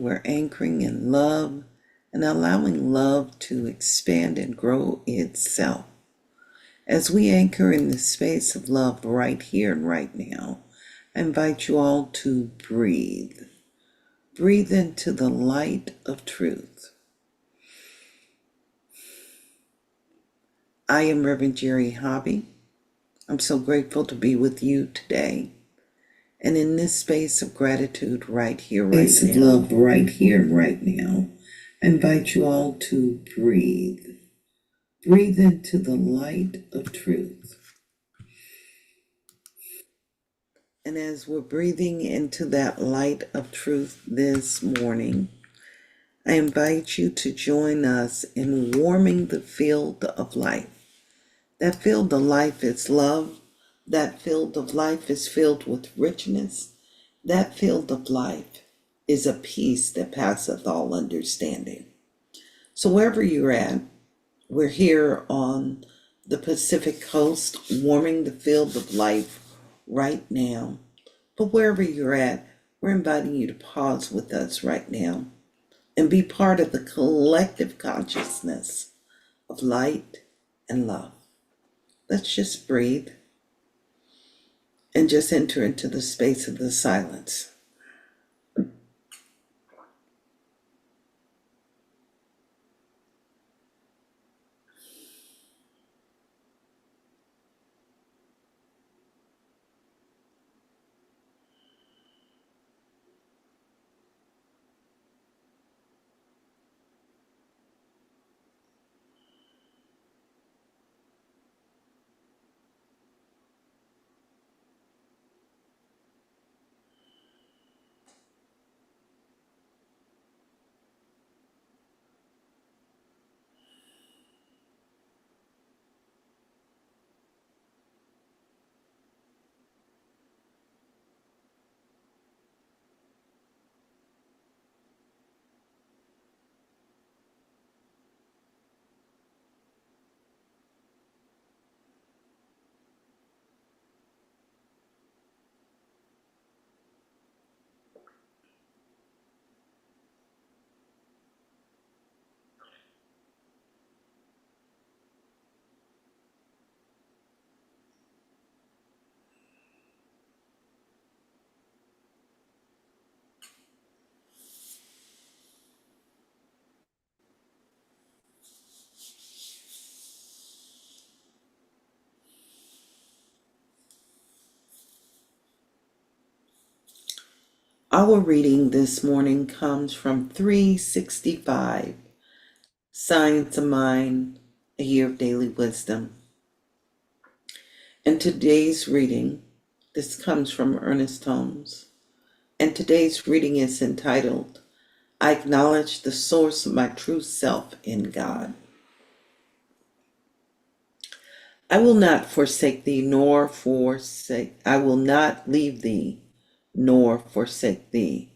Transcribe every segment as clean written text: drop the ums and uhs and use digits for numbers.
morning, we're anchoring in love and allowing love to expand and grow itself. As we anchor in the space of love right here and right now, I invite you all to breathe. Breathe into the light of truth. I am Reverend Jerry Hobby. I'm so grateful to be with you today. And in this space of gratitude right here, right now, space of love right here, right now, I invite you all to breathe. Breathe into the light of truth. And as we're breathing into that light of truth this morning, I invite you to join us in warming the field of life. That field of life is love. That field of life is filled with richness. That field of life is a peace that passeth all understanding. So wherever you're at, we're here on the Pacific Coast, warming the field of life right now. But wherever you're at, we're inviting you to pause with us right now and be part of the collective consciousness of light and love. Let's just breathe and just enter into the space of the silence. Our reading this morning comes from 365, Science of Mind, a Year of Daily Wisdom. And today's reading, this comes from Ernest Holmes, and today's reading is entitled, I Acknowledge the Source of My True Self in God. I will not forsake thee, I will not leave thee, nor forsake thee.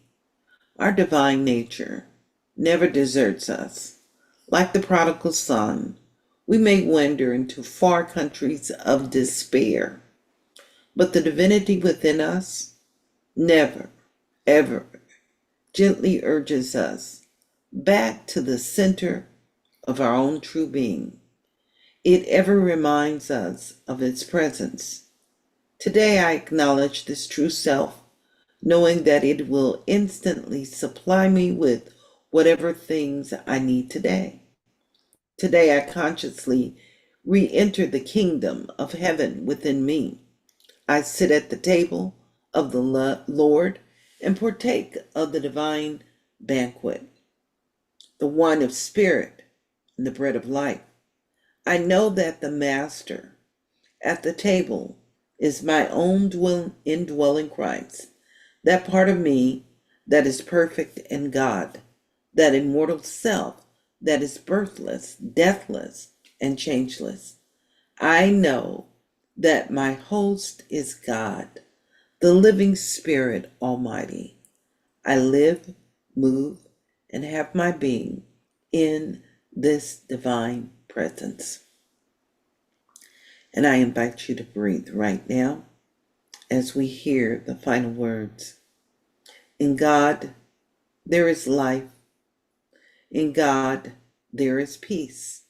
Our divine nature never deserts us. Like the prodigal son, we may wander into far countries of despair, but the divinity within us never, ever gently urges us back to the center of our own true being. It ever reminds us of its presence. Today I acknowledge this true self, knowing that it will instantly supply me with whatever things I need today. Today I consciously re-enter the kingdom of heaven within me. I sit at the table of the Lord and partake of the divine banquet, the wine of spirit and the bread of life. I know that the Master at the table is my own indwelling Christ, that part of me that is perfect in God, that immortal self that is birthless, deathless, and changeless. I know that my host is God, the living Spirit Almighty. I live, move, and have my being in this divine presence. And I invite you to breathe right now as we hear the final words. In God, there is life. In God, there is peace.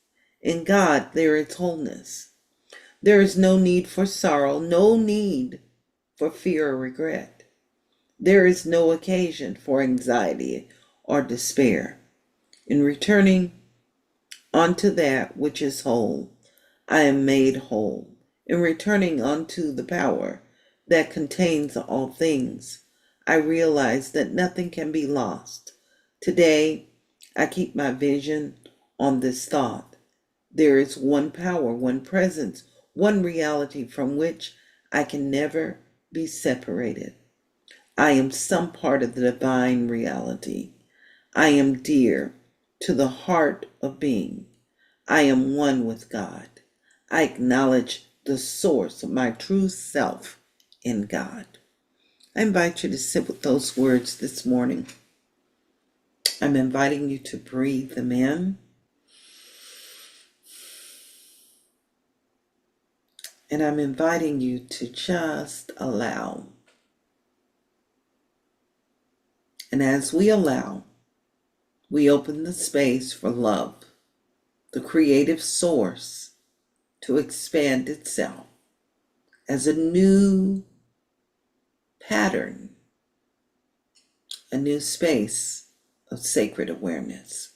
In God, there is wholeness. There is no need for sorrow, no need for fear or regret. There is no occasion for anxiety or despair. In returning unto that which is whole, I am made whole. In returning unto the power that contains all things, I realize that nothing can be lost. Today, I keep my vision on this thought. There is one power, one presence, one reality from which I can never be separated. I am some part of the divine reality. I am dear to the heart of being. I am one with God. I acknowledge the source of my true self in God. I invite you to sit with those words this morning. I'm inviting you to breathe them in. And I'm inviting you to just allow. And as we allow, we open the space for love, the creative source, to expand itself as a new pattern, a new space of sacred awareness.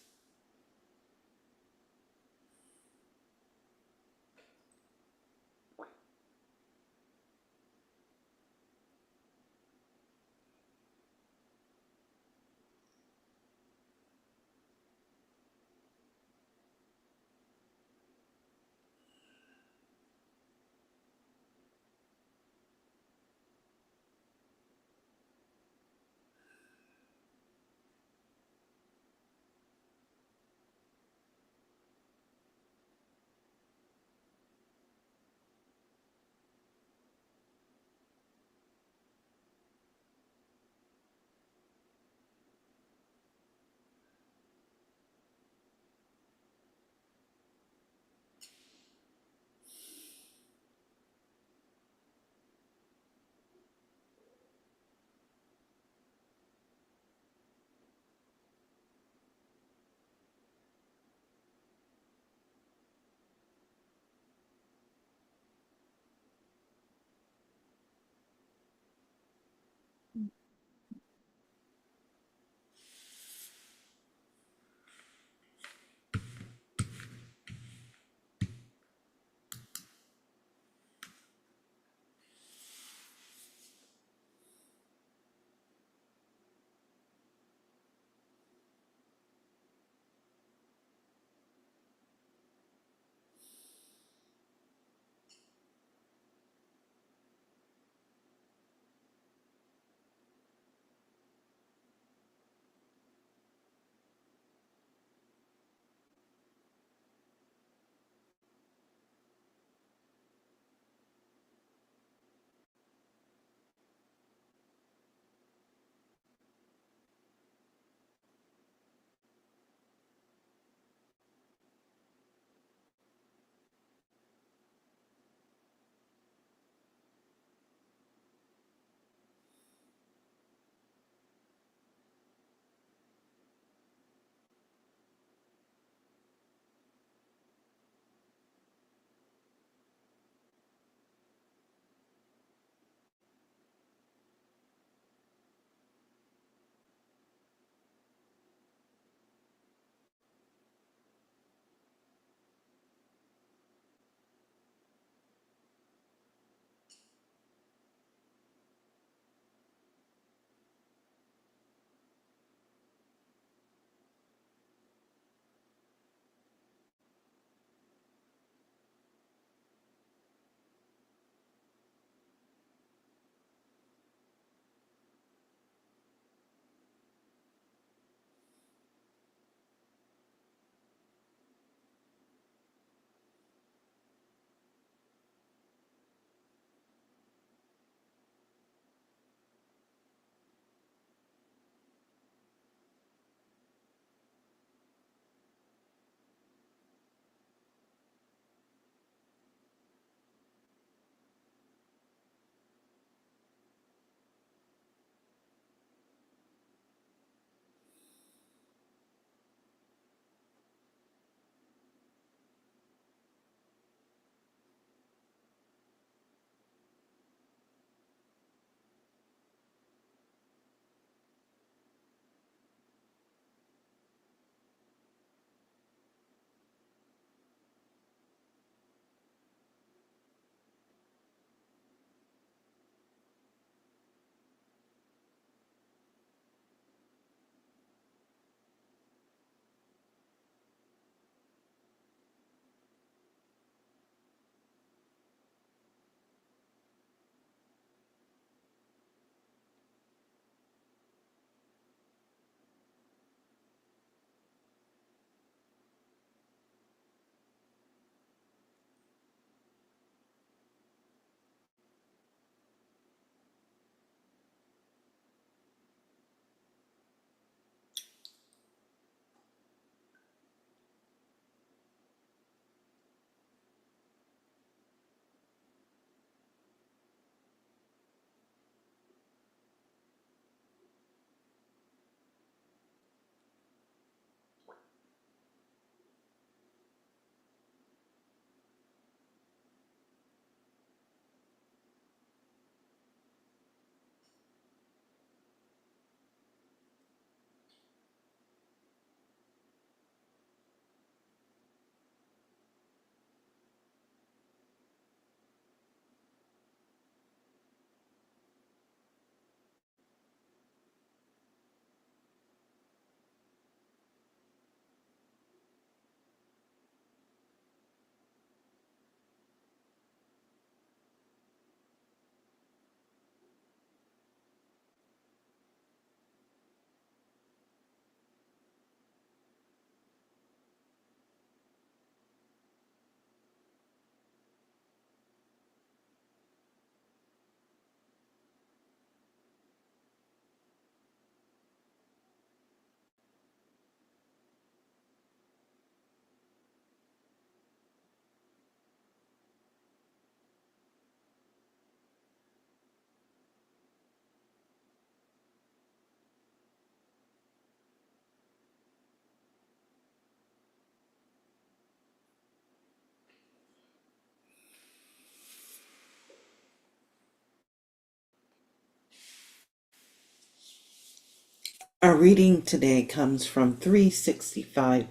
Our reading today comes from 365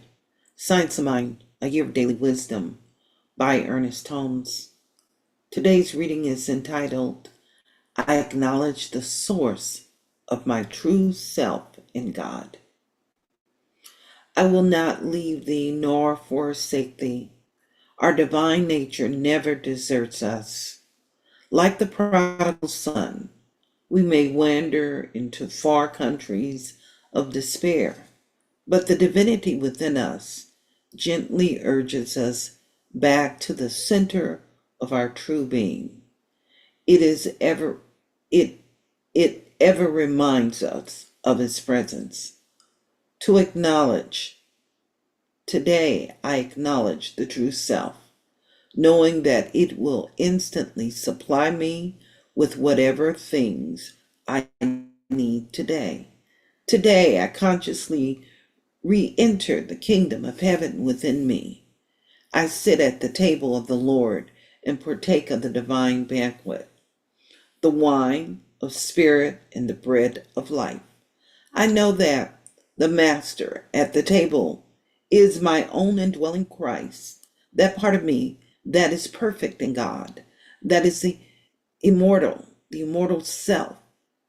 Science of Mind, A Year of Daily Wisdom by Ernest Holmes. Today's reading is entitled, I Acknowledge the Source of My True Self in God. I will not leave thee nor forsake thee. Our divine nature never deserts us. Like the prodigal son, we may wander into far countries of despair, but the divinity within us gently urges us back to the center of our true being. It is ever it it ever reminds us of his presence. To acknowledge, today I acknowledge the true self, knowing that it will instantly supply me with whatever things I need today. Today, I consciously re enter the kingdom of heaven within me. I sit at the table of the Lord and partake of the divine banquet, the wine of spirit and the bread of life. I know that the Master at the table is my own indwelling Christ, that part of me that is perfect in God, that is the immortal self,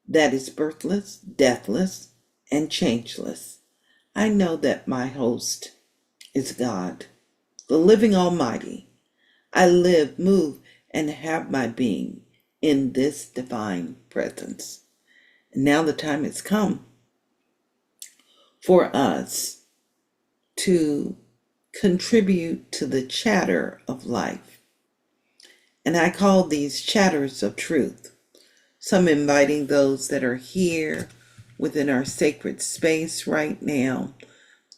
that is birthless, deathless, and changeless. I know that my host is God, the living Almighty. I live, move, and have my being in this divine presence. And now the time has come for us to contribute to the chatter of life. And I call these chatters of truth. Some inviting those that are here within our sacred space right now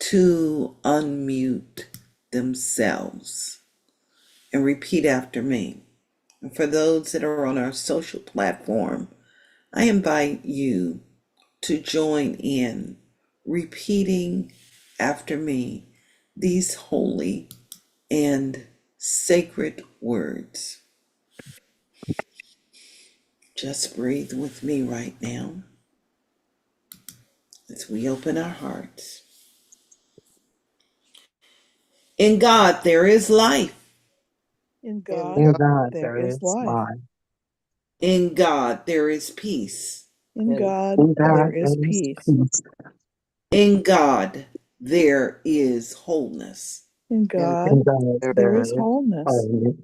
to unmute themselves and repeat after me. And for those that are on our social platform, I invite you to join in repeating after me these holy and sacred words. Just breathe with me right now as we open our hearts. In God, there is life. In In God, God there there is is life. life. In God, there is peace. In God, In there God is there is peace. peace. In God, there is wholeness. In In God, God there there is is wholeness. wholeness.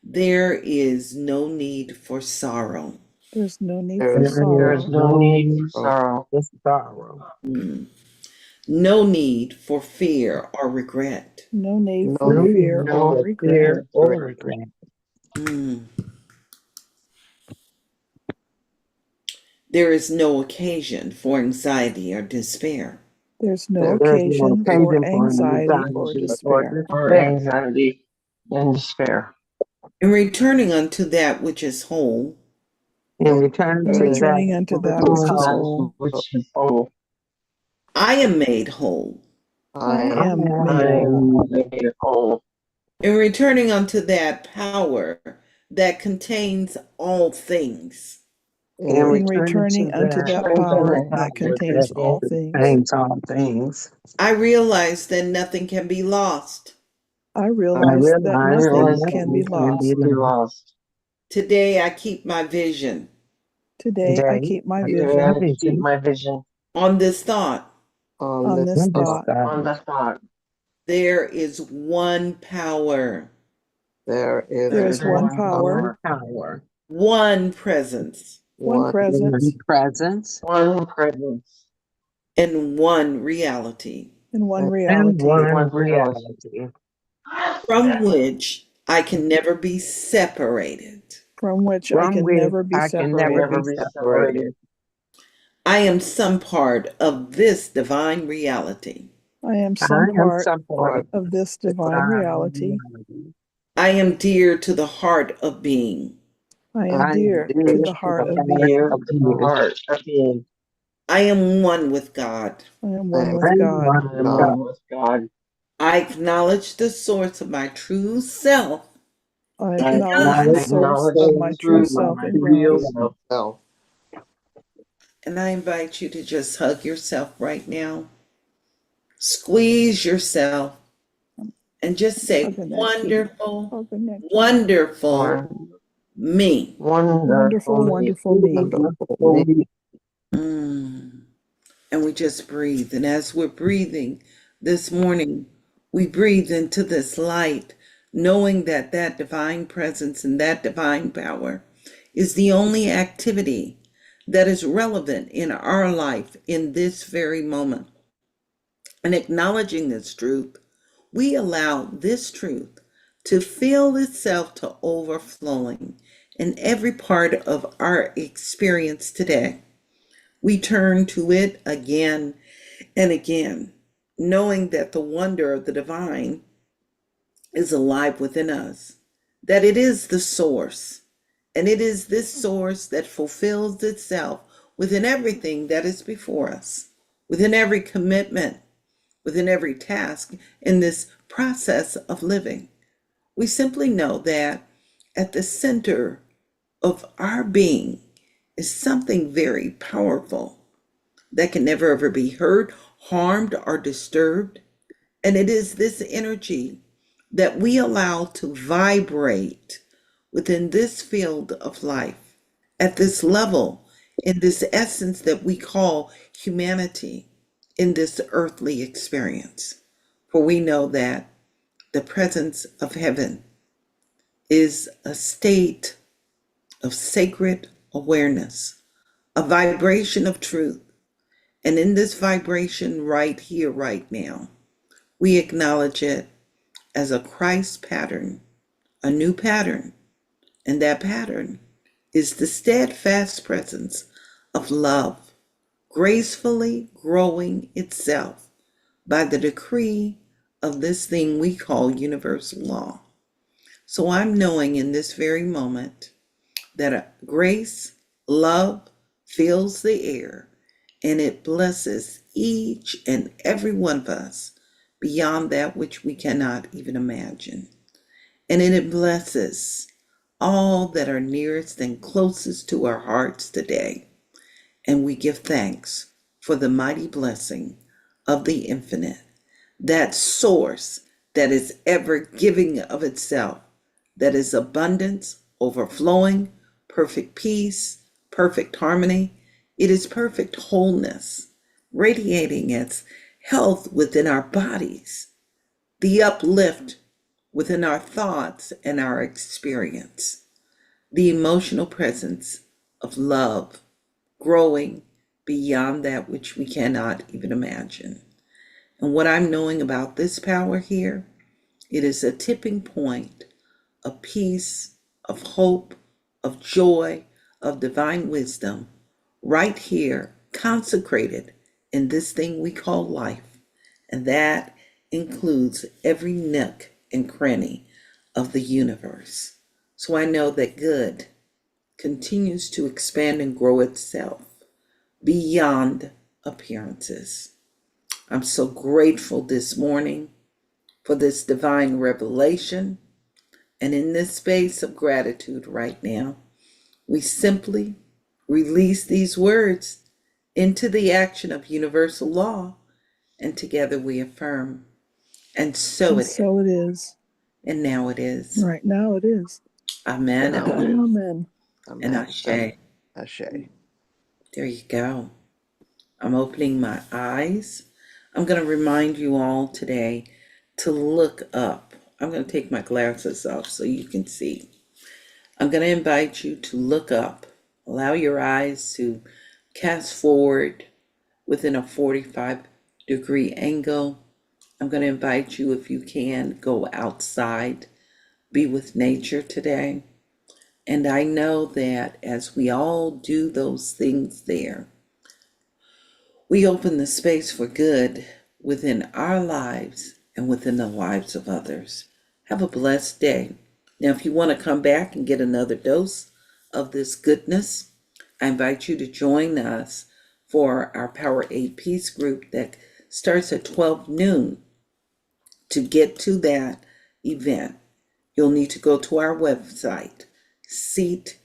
There is no need for sorrow. There's no need There for is sorrow. no need for sorrow. No need for fear or regret. No need for No fear need or for regret. fear or regret. There is no occasion for anxiety or despair. There's no There is no occasion for occasion for anxiety or anxiety or despair. despair. In returning unto that which is whole, In return In to that returning unto that which is which is whole, whole, I am made whole. I I am am made whole. made whole. In returning unto that power that contains all things, In In return to returning unto that that power that power contains all that things, contains all things, I realize that nothing can be lost. I I realize that realize that nothing can be nothing can be lost. lost. Today I keep my vision Today, I Today, keep my I keep my vision vision on this thought. on this on this thought. thought. There is one power, There is one power, One power, one presence, one one presence, presence, and one reality and one and reality one reality from which I can never be separated. from which I from can which never be I can never separated. be separated. I am some part of this divine reality. I am I some am part support of this the divine divine reality. reality. I am dear to the heart of being. I am I am dear dear to to the the heart of heart being. of being. I am one with God. I am one I with am God. one with God. I acknowledge the source of my true self I in acknowledge the God, acknowledge the source of my source true of self my in true God. self. And I invite you to just hug yourself right now. Squeeze yourself and just say, Hugging that kitty. wonderful, Hugging that kitty. wonderful me. Wonderful, wonderful me. Wonderful me. Mm. And we just breathe. And as we're breathing this morning, we breathe into this light, knowing that that divine presence and that divine power is the only activity that is relevant in our life in this very moment. And acknowledging this truth, we allow this truth to fill itself to overflowing in every part of our experience today. We turn to it again and again, knowing that the wonder of the divine is alive within us, that it is the source, and it is this source that fulfills itself within everything that is before us, within every commitment, within every task in this process of living. We simply know that at the center of our being is something very powerful that can never ever be hurt, harmed, or disturbed. And it is this energy that we allow to vibrate within this field of life, at this level, in this essence that we call humanity, in this earthly experience. For we know that the presence of heaven is a state of sacred awareness, a vibration of truth. And in this vibration right here, right now, we acknowledge it as a Christ pattern, a new pattern. And that pattern is the steadfast presence of love, gracefully growing itself by the decree of this thing we call universal law. So I'm knowing in this very moment that grace, love fills the air and it blesses each and every one of us beyond that which we cannot even imagine. And it blesses all that are nearest and closest to our hearts today. And we give thanks for the mighty blessing of the infinite, that source that is ever giving of itself, that is abundance, overflowing, perfect peace, perfect harmony. It is perfect wholeness, radiating its health within our bodies, the uplift within our thoughts and our experience, the emotional presence of love growing beyond that which we cannot even imagine. And what I'm knowing about this power here, it is a tipping point of peace, of hope, of joy, of divine wisdom, right here, consecrated in this thing we call life. And that includes every nook and cranny of the universe. So I know that good continues to expand and grow itself beyond appearances. I'm so grateful this morning for this divine revelation. And in this space of gratitude right now, we simply release these words into the action of universal law, and together we affirm. And so And it is. so it is. And now it is. Right now it is. Amen. Now it is. Amen. And Ashe. Ashe. There you go. I'm opening my eyes. I'm going to remind you all today to look up. I'm going to take my glasses off so you can see. I'm going to invite you to look up. Allow your eyes to cast forward within a 45-degree angle. I'm going to invite you, if you can, go outside, be with nature today. And I know that as we all do those things there, we open the space for good within our lives and within the lives of others. Have a blessed day. Now, if you want to come back and get another dose of this goodness, I invite you to join us for our Power 8 Peace group that starts at 12 noon. To get to that event, you'll need to go to our website, seatfm.org.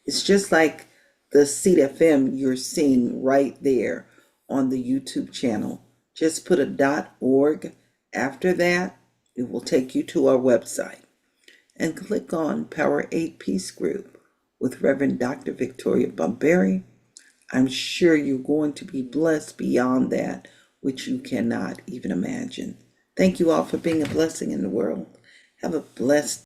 It's just like the Seatfm you're seeing right there on the YouTube channel. Just put a .org after that. It will take you to our website. And click on Power 8 Peace Group with Reverend Dr. Victoria Bumberi. I'm sure you're going to be blessed beyond that, which you cannot even imagine. Thank you all for being a blessing in the world. Have a blessed